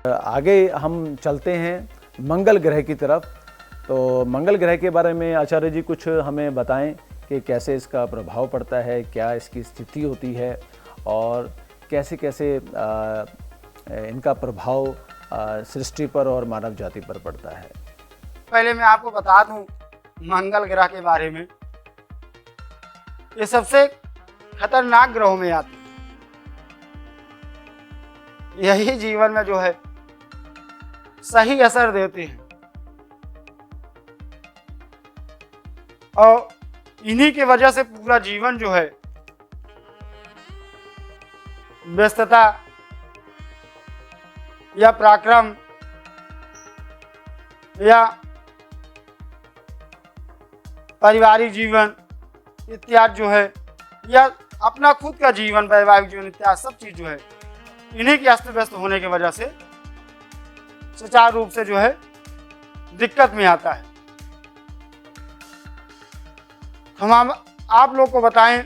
आगे हम चलते हैं मंगल ग्रह की तरफ। तो मंगल ग्रह के बारे में आचार्य जी कुछ हमें बताएं कि कैसे इसका प्रभाव पड़ता है, क्या इसकी स्थिति होती है और कैसे कैसे इनका प्रभाव सृष्टि पर और मानव जाति पर पड़ता है। पहले मैं आपको बता दूं मंगल ग्रह के बारे में, ये सबसे खतरनाक ग्रहों में आते हैं। यही जीवन में जो है सही असर देते हैं और इन्हीं की वजह से पूरा जीवन जो है व्यस्तता या पराक्रम या पारिवारिक जीवन इत्यादि जो है या अपना खुद का जीवन, वैवाहिक जीवन इत्यादि सब चीज जो है इन्हीं के अस्त व्यस्त होने की वजह से सुचारू रूप से जो है दिक्कत में आता है। हम आप लोग को बताएं,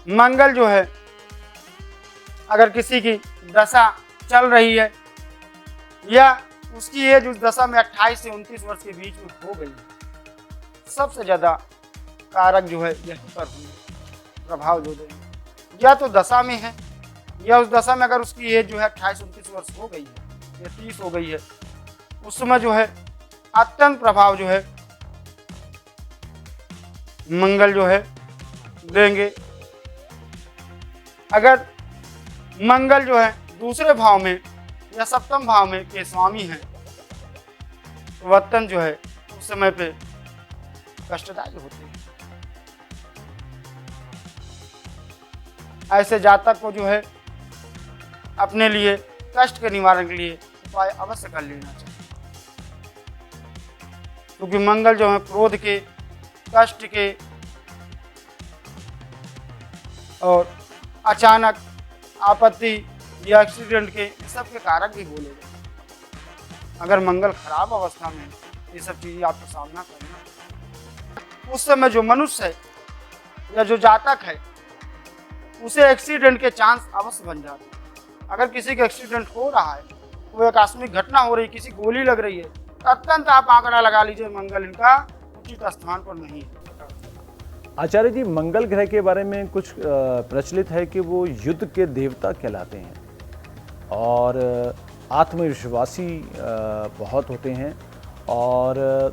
मंगल जो है अगर किसी की दशा चल रही है या उसकी एज उस दशा में 28 से 29 वर्ष के बीच में हो गई है, सबसे ज़्यादा कारक जो है यहीं पर होंगे, प्रभाव जो देंगे। या तो दशा में है या उस दशा में अगर उसकी एज जो है 28-29 वर्ष हो गई है या 30 हो गई है, उस समय जो है अत्यंत प्रभाव जो है मंगल जो है देंगे। अगर मंगल जो है दूसरे भाव में या सप्तम भाव में के स्वामी हैं तो वतन जो है उस समय पे कष्टदायी होते हैं। ऐसे जातक को जो है अपने लिए कष्ट के निवारण के लिए उपाय अवश्य कर लेना चाहिए, क्योंकि मंगल जो है क्रोध के, कष्ट के और अचानक आपत्ति या एक्सीडेंट के सब के कारक भी बोलेगा। अगर मंगल खराब अवस्था में ये सब चीजें आपको सामना करना है, उस समय जो मनुष्य है या जो जातक है उसे एक्सीडेंट के चांस अवश्य बन जाते हैं। अगर किसी का एक्सीडेंट हो रहा है, कोई आकस्मिक घटना हो रही है, किसी गोली लग रही है, तो अत्यंत आप आंकड़ा लगा लीजिए मंगल इनका उचित स्थान पर नहीं है। आचार्य जी, मंगल ग्रह के बारे में कुछ प्रचलित है कि वो युद्ध के देवता कहलाते हैं और आत्मविश्वासी बहुत होते हैं, और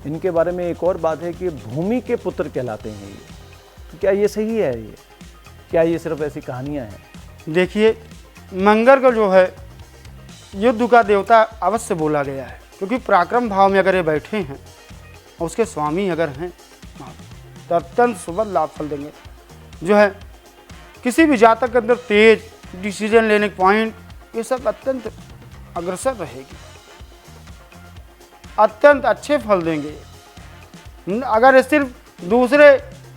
इनके बारे में एक और बात है कि भूमि के पुत्र कहलाते हैं ये। तो क्या ये सही है? ये क्या ये सिर्फ ऐसी कहानियां हैं? देखिए, मंगल को जो है युद्ध का देवता अवश्य बोला गया है, क्योंकि पराक्रम भाव में अगर ये बैठे हैं और उसके स्वामी अगर हैं तो अत्यंत सुबह लाभ फल देंगे। जो है किसी भी जातक के अंदर तेज डिसीजन लेने के पॉइंट, ये सब अत्यंत अग्रसर रहेगी, अत्यंत अच्छे फल देंगे। अगर ये सिर्फ दूसरे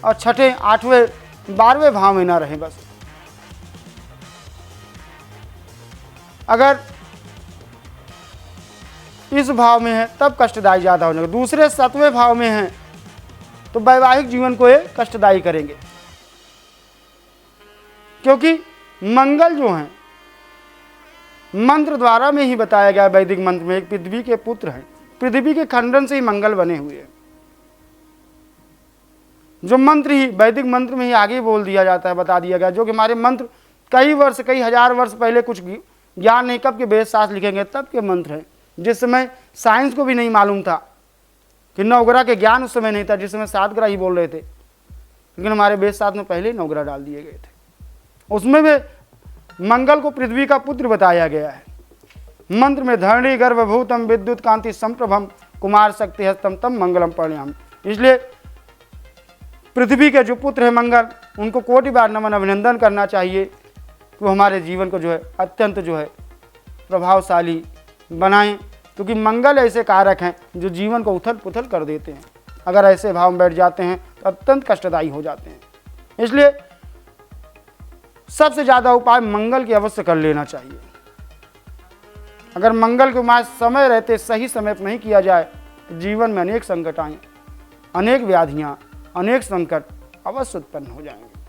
और छठे, आठवें, 12वें भाव में ना रहे, बस अगर इस भाव में है तब कष्टदायी ज़्यादा हो जाएगा। दूसरे 7वें भाव में है तो वैवाहिक जीवन को ये कष्टदायी करेंगे, क्योंकि मंगल जो है मंत्र द्वारा में ही बताया गया, वैदिक मंत्र में, एक पृथ्वी के पुत्र हैं। पृथ्वी के खंडन से ही मंगल बने हुए हैं। जो मंत्र ही वैदिक मंत्र में ही आगे बोल दिया जाता है, बता दिया गया, जो कि हमारे मंत्र कई वर्ष, कई हजार वर्ष पहले कुछ ज्ञान नहीं, कब के वेद शास्त्र लिखेंगे तब के मंत्र हैं, जिस समय साइंस को भी नहीं मालूम था कि नवग्रह के ज्ञान उस समय नहीं था, जिस समय 7 ग्रह ही बोल रहे थे, लेकिन हमारे वेद शास्त्र में पहले ही 9 ग्रह डाल दिए गए थे। उसमें भी मंगल को पृथ्वी का पुत्र बताया गया है। मंत्र में धरणी गर्भभूतम विद्युत कांति संप्रभम कुमार शक्ति हस्तम तम मंगलम परिणाम। इसलिए पृथ्वी के जो पुत्र है मंगल, उनको कोटि बार नमन अभिनंदन करना चाहिए कि वो हमारे जीवन को जो है अत्यंत जो है प्रभावशाली बनाएं, क्योंकि मंगल ऐसे कारक हैं जो जीवन को उथल पुथल कर देते हैं। अगर ऐसे भाव में बैठ जाते हैं तो अत्यंत कष्टदायी हो जाते हैं। इसलिए सबसे ज़्यादा उपाय मंगल की अवश्य कर लेना चाहिए। अगर मंगल के उपाय समय रहते सही समय पर नहीं किया जाए तो जीवन में अनेक संकट आए, अनेक व्याधियाँ, अनेक संकट अवश्य उत्पन्न हो जाएंगे।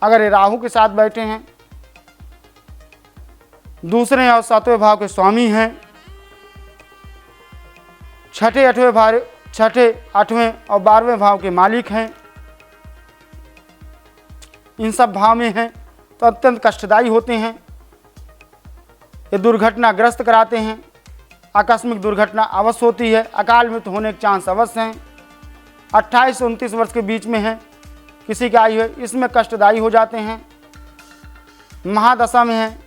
अगर ये राहु के साथ बैठे हैं दूसरे और सातवें भाव के स्वामी हैं। छठे, आठवें और 12वें भाव के मालिक हैं। इन सब भाव में हैं तो अत्यंत कष्टदायी होते हैं। ये दुर्घटनाग्रस्त कराते हैं। आकस्मिक दुर्घटना अवश्य होती है। अकाल मृत्यु होने के चांस अवश्य हैं। 28 से 29 वर्ष के बीच में है किसी की आयु है, इसमें कष्टदायी हो जाते हैं। महादशा में है,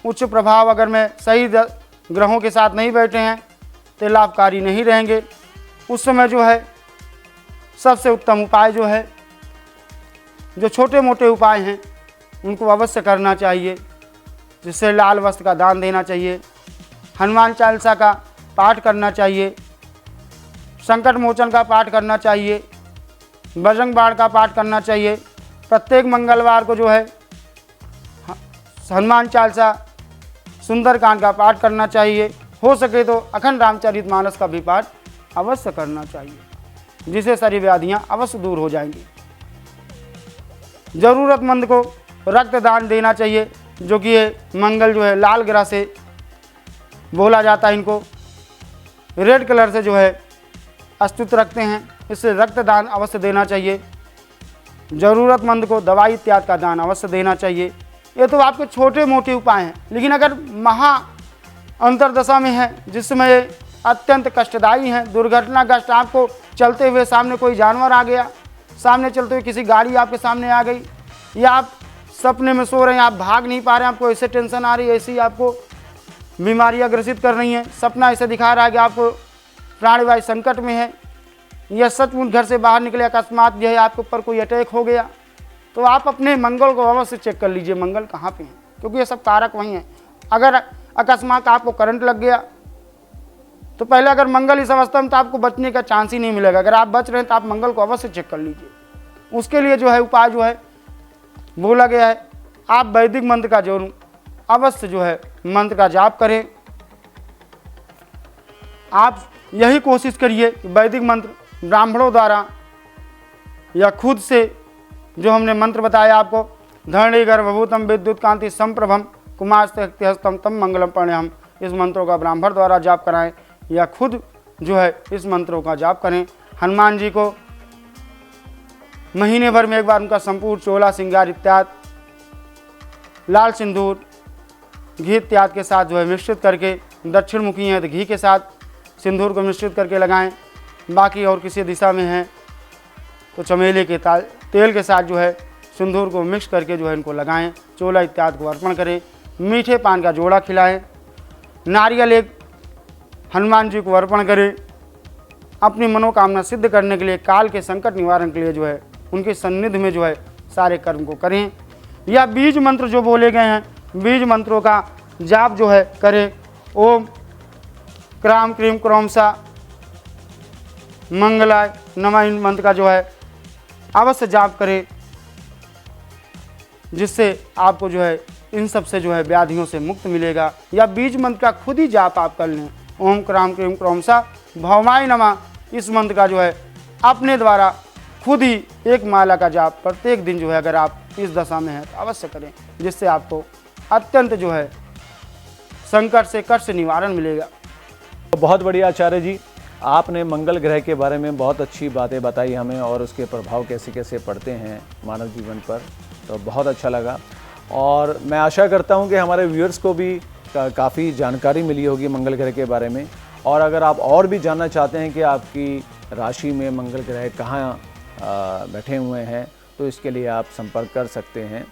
उच्च प्रभाव अगर में सही ग्रहों के साथ नहीं बैठे हैं तो लाभकारी नहीं रहेंगे। उस समय जो है सबसे उत्तम उपाय जो है, जो छोटे मोटे उपाय हैं उनको अवश्य करना चाहिए। जिससे लाल वस्त्र का दान देना चाहिए, हनुमान चालीसा का पाठ करना चाहिए, संकट मोचन का पाठ करना चाहिए, बजरंग बाण का पाठ करना चाहिए। प्रत्येक मंगलवार को जो है हनुमान चालीसा, सुंदरकांड का पाठ करना चाहिए। हो सके तो अखंड रामचरितमानस का भी पाठ अवश्य करना चाहिए, जिससे सारी व्याधियाँ अवश्य दूर हो जाएंगी। ज़रूरतमंद को रक्तदान देना चाहिए, जो कि ये मंगल जो है लाल ग्रह से बोला जाता है। इनको रेड कलर से जो है अस्तित्व रखते हैं, इससे रक्तदान अवश्य देना चाहिए। ज़रूरतमंद को दवाई इत्यादि का दान अवश्य देना चाहिए। ये तो आपके छोटे मोटे उपाय हैं, लेकिन अगर महा अंतरदशा में है जिसमें अत्यंत कष्टदायी है, दुर्घटनाग्रस्त, आपको चलते हुए सामने कोई जानवर आ गया, सामने चलते हुए किसी गाड़ी आपके सामने आ गई, या आप सपने में सो रहे हैं, आप भाग नहीं पा रहे हैं, आपको ऐसे टेंशन आ रही है, ऐसी आपको बीमारियां ग्रसित कर रही हैं, सपना ऐसे दिखा रहा है कि आपको प्राणवायु संकट में है, या सचमुच घर से बाहर निकले अकस्मात जो है आपके ऊपर कोई अटैक हो गया, तो आप अपने मंगल को अवश्य चेक कर लीजिए मंगल कहाँ पे है, क्योंकि ये सब कारक वही हैं। अगर अकस्मात आपको करंट लग गया तो पहले अगर मंगल इस अवस्था में, तो आपको बचने का चांस ही नहीं मिलेगा। अगर आप बच रहे हैं तो आप मंगल को अवश्य चेक कर लीजिए। उसके लिए जो है उपाय जो है बोला गया है, आप वैदिक मंत्र का जरूर अवश्य जो है मंत्र का जाप करें। आप यही कोशिश करिए कि वैदिक मंत्र ब्राह्मणों द्वारा या खुद से, जो हमने मंत्र बताया आपको, धरणी गर्भभूतम विद्युत कांति संप्रभम कुमारस्तम तम मंगलम पढ़ें, इस मंत्रों का ब्राह्मण द्वारा जाप कराएं या खुद जो है इस मंत्रों का जाप करें। हनुमान जी को महीने भर में एक बार उनका संपूर्ण चोला श्रृंगार इत्यादि लाल सिंदूर घी इत्यादि के साथ जो है मिश्रित करके, दक्षिण मुखी हैं तो घी के साथ सिंदूर को मिश्रित करके लगाएं। बाकी और किसी दिशा में हैं तो चमेली के तेल के साथ जो है सिंदूर को मिक्स करके जो है इनको लगाएं। चोला इत्यादि को अर्पण करें। मीठे पान का जोड़ा खिलाएं। नारियल एक हनुमान जी को अर्पण करें। अपनी मनोकामना सिद्ध करने के लिए, काल के संकट निवारण के लिए जो है उनके सन्निधि में जो है सारे कर्म को करें। या बीज मंत्र जो बोले गए हैं, बीज मंत्रों का जाप जो है करें। ओम क्राम क्रीम क्रौमसा मंगलाय नमः, इन मंत्र का जो है अवश्य जाप करें, जिससे आपको जो है इन सब से जो है व्याधियों से मुक्त मिलेगा। या बीज मंत्र का खुद ही जाप आप कर लें। ओम क्राम क्रीम क्रौमसा भौमाय नमः, इस मंत्र का जो है अपने द्वारा खुद ही एक माला का जाप प्रत्येक दिन जो है अगर आप इस दशा में हैं तो अवश्य करें, जिससे आपको अत्यंत जो है संकट से कष्ट से निवारण मिलेगा। बहुत बढ़िया आचार्य जी, आपने मंगल ग्रह के बारे में बहुत अच्छी बातें बताई हमें और उसके प्रभाव कैसे कैसे पड़ते हैं मानव जीवन पर, तो बहुत अच्छा लगा। और मैं आशा करता हूं कि हमारे व्यूअर्स को भी काफ़ी जानकारी मिली होगी मंगल ग्रह के बारे में। और अगर आप और भी जानना चाहते हैं कि आपकी राशि में मंगल ग्रह कहाँ बैठे हुए हैं, तो इसके लिए आप संपर्क कर सकते हैं।